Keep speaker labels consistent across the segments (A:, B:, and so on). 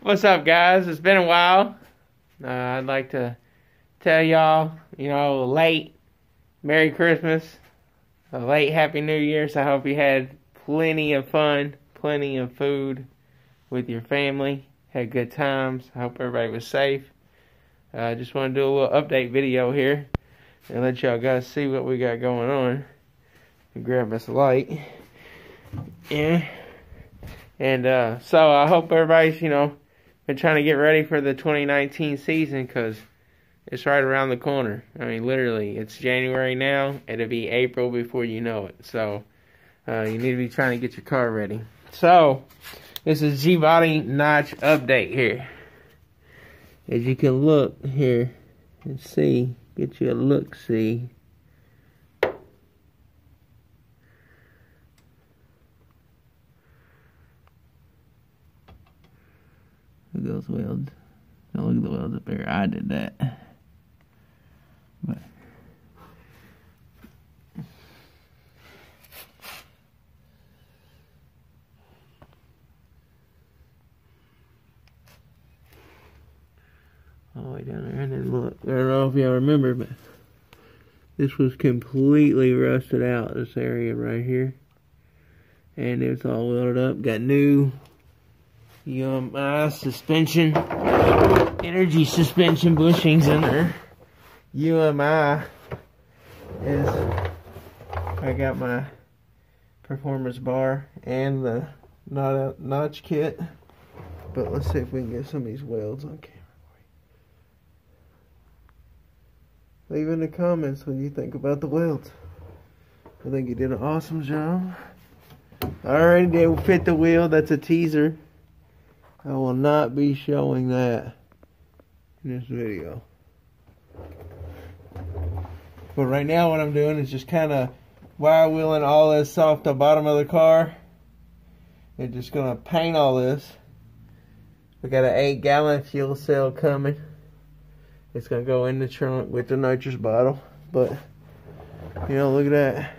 A: What's up, guys? It's been a while. I'd like to tell y'all, a late Merry Christmas, a late Happy New Year. So I hope you had plenty of fun, plenty of food with your family, had good times. I hope everybody was safe. I just want to do a little update video here and let y'all guys see what we got going on. Grab us a light. Yeah. And so I hope everybody's, been trying to get ready for the 2019 season, because it's right around the corner. I mean, literally, it's January now. It'll be April before you know it. So you need to be trying to get your car ready. So this is G-Body Notch update here. As you can look here and see, get you a look-see. Look at those welds. Now look at the welds up there. I did that. But all the way down there, and then look. I don't know if y'all remember, but this was completely rusted out, this area right here. And it's all welded up. Got new UMI suspension, energy suspension bushings in there. UMI is, I got my performance bar and the notch kit. But let's see if we can get some of these welds on camera. Leave in the comments what you think about the welds. I think you did an awesome job. Alright, they fit the wheel. That's a teaser. I will not be showing that in this video. But right now what I'm doing is just kind of wire wheeling all this off the bottom of the car. And just going to paint all this. We got an 8-gallon fuel cell coming. It's going to go in the trunk with the nitrous bottle. But, look at that.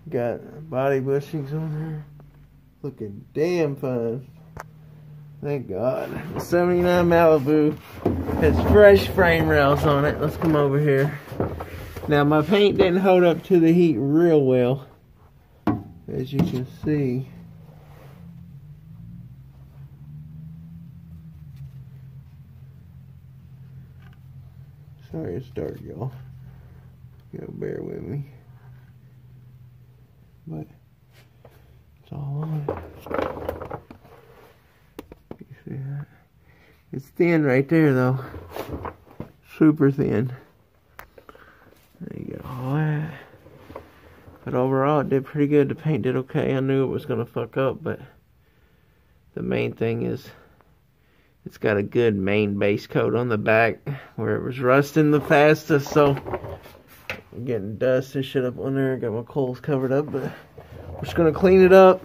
A: Got body bushings on there. Looking damn fine. Thank God. The 79 Malibu has fresh frame rails on it. Let's come over here. Now, my paint didn't hold up to the heat real well, as you can see. Sorry it's dark, y'all. You gotta bear with me. But it's all on. You see that? It's thin right there, though. Super thin. There you go. All that. But overall, it did pretty good. The paint did okay. I knew it was gonna fuck up, but the main thing is it's got a good main base coat on the back where it was rusting the fastest. So I'm getting dust and shit up on there. Got my coals covered up, but we're just gonna clean it up.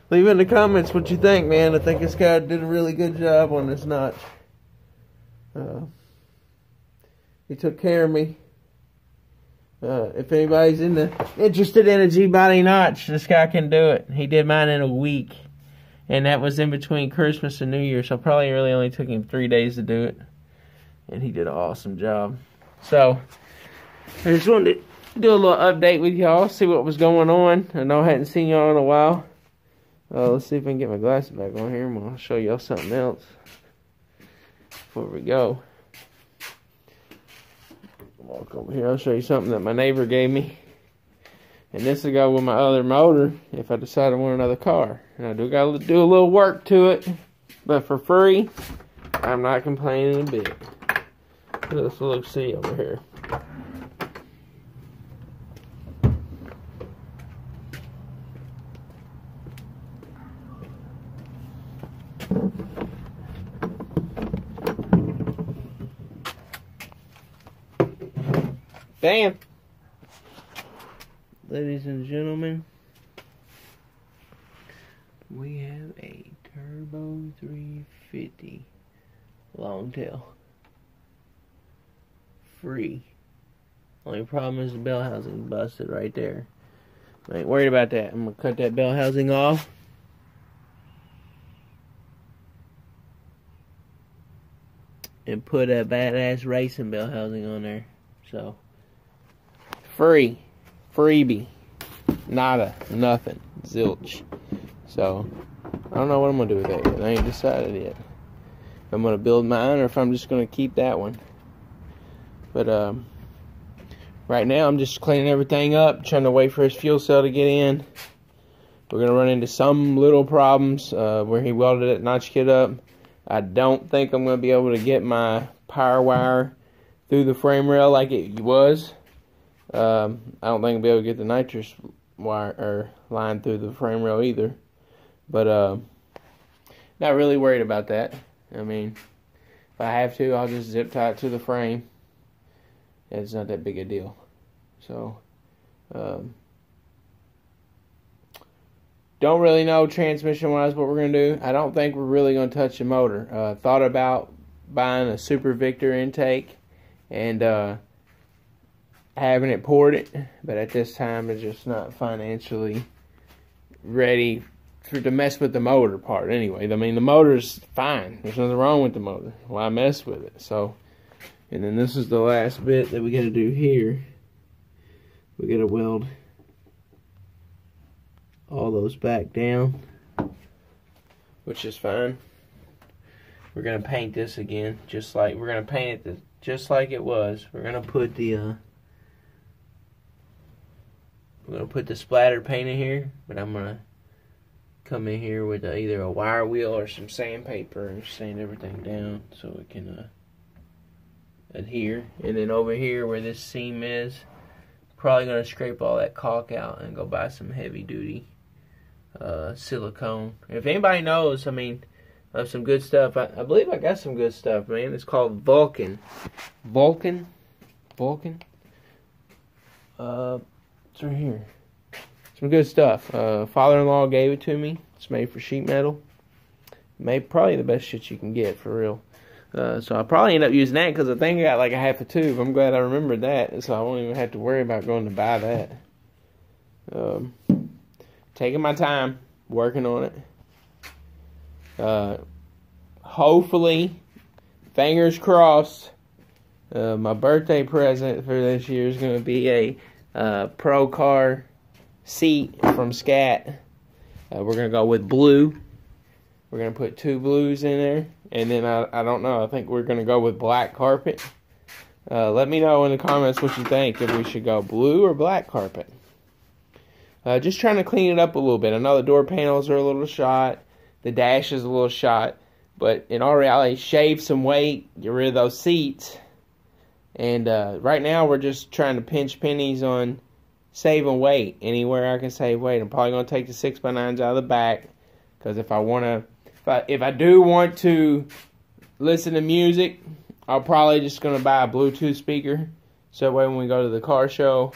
A: Leave in the comments what you think, man. I think this guy did a really good job on this notch. He took care of me. If anybody's interested in a G-Body notch, this guy can do it. He did mine in a week. And that was in between Christmas and New Year. So probably really only took him 3 days to do it. And he did an awesome job. So I just wanted to do a little update with y'all. See what was going on. I know I hadn't seen y'all in a while. Let's see if I can get my glasses back on here. And I'll show y'all something else before we go. Walk over here. I'll show you something that my neighbor gave me. And this will go with my other motor if I decide I want another car. And I do got to do a little work to it. But for free, I'm not complaining a bit. Let's look, see over here. Bam! Ladies and gentlemen, we have a Turbo 350 long tail. Free. Only problem is the bell housing busted right there. I ain't worried about that. I'm going to cut that bell housing off. and put a badass racing bell housing on there. So, freebie, nada, nothing, zilch. So, I don't know what I'm going to do with that yet. I ain't decided yet. If I'm going to build mine or if I'm just going to keep that one. But, right now I'm just cleaning everything up, trying to wait for his fuel cell to get in. We're going to run into some little problems where he welded that notch kit up. I don't think I'm going to be able to get my power wire through the frame rail like it was. I don't think I'll be able to get the nitrous wire or line through the frame rail either. But not really worried about that. I mean, if I have to, I'll just zip tie it to the frame. It's not that big a deal. So, don't really know transmission-wise what we're going to do. I don't think we're really going to touch the motor. Thought about buying a Super Victor intake and having it ported, but at this time it's just not financially ready to mess with the motor part anyway. I mean, the motor's fine. There's nothing wrong with the motor. Why mess with it? So, and then this is the last bit that we got to do here. We got to weld all those back down, which is fine. We're gonna paint this again, just like we're gonna paint it just like it was. We're gonna put the splatter paint in here, but I'm gonna come in here with either a wire wheel or some sandpaper and sand everything down so it can adhere. And then over here where this seam is, probably gonna scrape all that caulk out and go buy some heavy duty silicone. If anybody knows, I mean, of some good stuff, I believe I got some good stuff, man. It's called Vulcan. Vulcan. It's right here. Some good stuff. Father-in-law gave it to me. It's made for sheet metal. Probably the best shit you can get, for real. So I'll probably end up using that because I think I got like a half a tube. I'm glad I remembered that, so I won't even have to worry about going to buy that. Taking my time, working on it. Hopefully, fingers crossed, my birthday present for this year is going to be a Pro Car seat from Scat. We're going to go with blue. We're going to put 2 blues in there. And then, I don't know, I think we're going to go with black carpet. Let me know in the comments what you think, if we should go blue or black carpet. Just trying to clean it up a little bit. I know the door panels are a little shot. The dash is a little shot. But in all reality, shave some weight, get rid of those seats. And right now, we're just trying to pinch pennies on saving weight. Anywhere I can save weight. I'm probably going to take the 6x9s out of the back. Because if I do want to listen to music, I'm probably just going to buy a Bluetooth speaker. So that way when we go to the car show,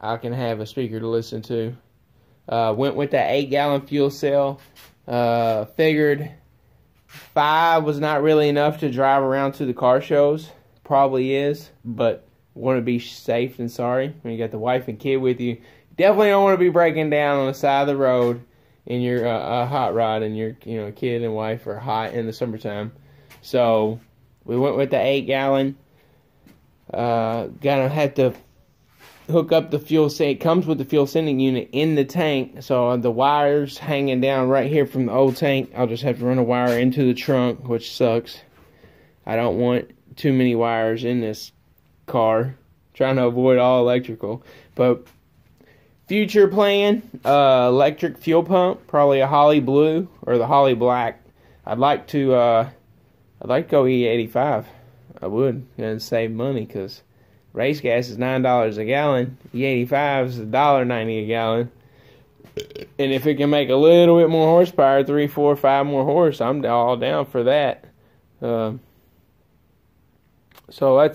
A: I can have a speaker to listen to. Went with that 8-gallon fuel cell. Figured 5 was not really enough to drive around to the car shows. Probably is, but want to be safe than sorry. When you got the wife and kid with you, definitely don't want to be breaking down on the side of the road in your hot rod, and your kid and wife are hot in the summertime. So we went with the 8-gallon. Gonna have to hook up the fuel sink. It comes with the fuel sending unit in the tank, so the wires hanging down right here from the old tank. I'll just have to run a wire into the trunk, which sucks. I don't want too many wires in this car. Trying to avoid all electrical. But future plan, electric fuel pump, probably a Holley Blue or the Holley Black. I'd like to go E85. I would, and save money, because race gas is $9 a gallon. E85 is $1.90 a gallon. And if it can make a little bit more horsepower, 3, 4, 5 more horse, I'm all down for that. So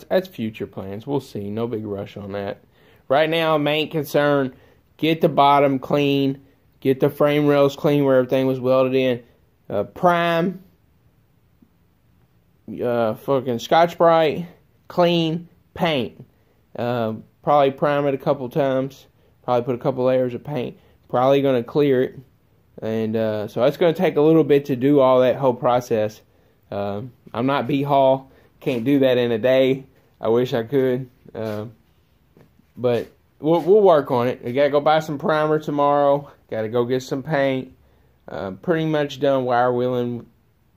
A: that's future plans. We'll see. No big rush on that. Right now, main concern, get the bottom clean, get the frame rails clean where everything was welded in. Prime, fucking Scotch-Brite, clean, paint. Probably prime it a couple times. Probably put a couple layers of paint. Probably going to clear it. And so it's going to take a little bit to do all that whole process. I'm not B Hall. Can't do that in a day. I wish I could. But we'll work on it. We got to go buy some primer tomorrow. Got to go get some paint. Pretty much done wire wheeling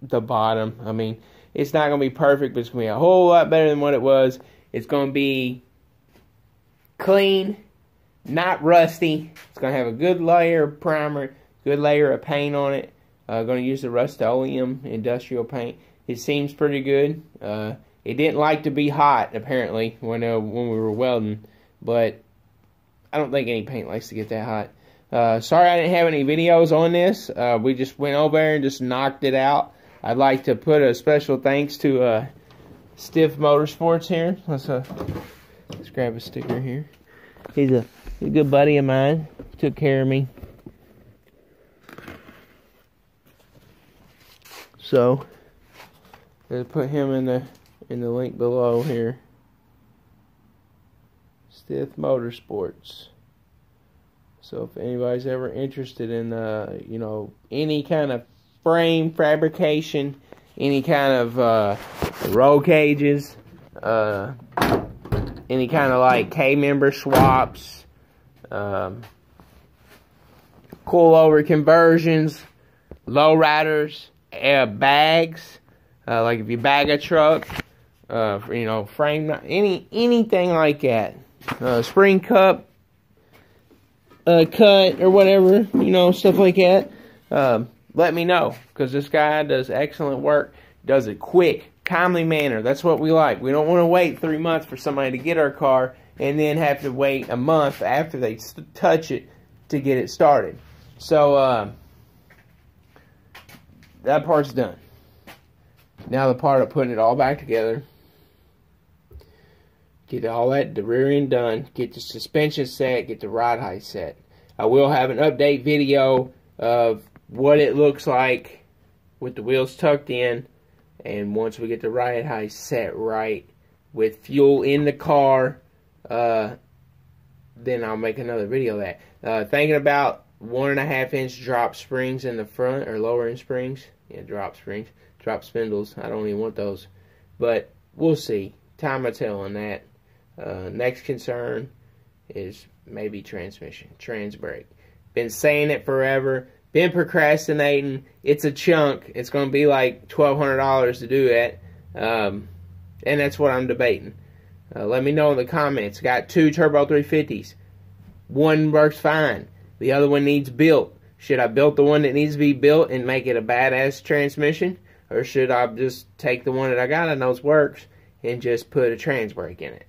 A: the bottom. I mean, it's not going to be perfect, but it's going to be a whole lot better than what it was. It's going to be clean, not rusty. It's going to have a good layer of primer, good layer of paint on it. Going to use the Rust-Oleum industrial paint. It seems pretty good. It didn't like to be hot, apparently, when we were welding. But I don't think any paint likes to get that hot. Sorry I didn't have any videos on this. We just went over there and just knocked it out. I'd like to put a special thanks to Stiff Motorsports here. Let's grab a sticker here. He's a good buddy of mine. Took care of me. So, let's put him in the link below here. Stiff Motorsports. So if anybody's ever interested in you know, any kind of frame fabrication, any kind of roll cages, any kind of like K-member swaps, coilover conversions, lowriders, bags, like if you bag a truck, you know, frame, anything like that, spring cup, cut or whatever, you know, stuff like that. Let me know, because this guy does excellent work, does it quick, timely manner. That's what we like. We don't want to wait 3 months for somebody to get our car and then have to wait a month after they touch it to get it started. So that part's done. Now the part of putting it all back together. Get all that, the rear end done. Get the suspension set. Get the ride height set. I will have an update video of what it looks like with the wheels tucked in. And once we get the ride height set right with fuel in the car, then I'll make another video of that. Thinking about 1.5 inch drop springs in the front, or lower end springs. Yeah, drop springs. Drop spindles. I don't even want those. But we'll see. Time will tell on that. Next concern is maybe transmission. Trans brake. Been saying it forever. Been procrastinating. It's a chunk. It's going to be like $1,200 to do it. And that's what I'm debating. Let me know in the comments. Got 2 Turbo 350s. One works fine. The other one needs built. Should I build the one that needs to be built and make it a badass transmission? Or should I just take the one that I got and knows works and just put a trans brake in it?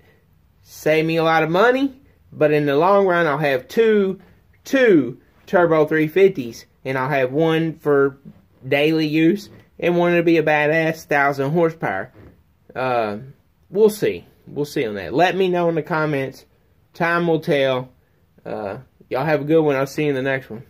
A: Save me a lot of money, but in the long run I'll have two Turbo 350s, and I'll have one for daily use and one to be a badass 1,000 horsepower. We'll see. We'll see on that. Let me know in the comments. Time will tell. Y'all have a good one. I'll see you in the next one.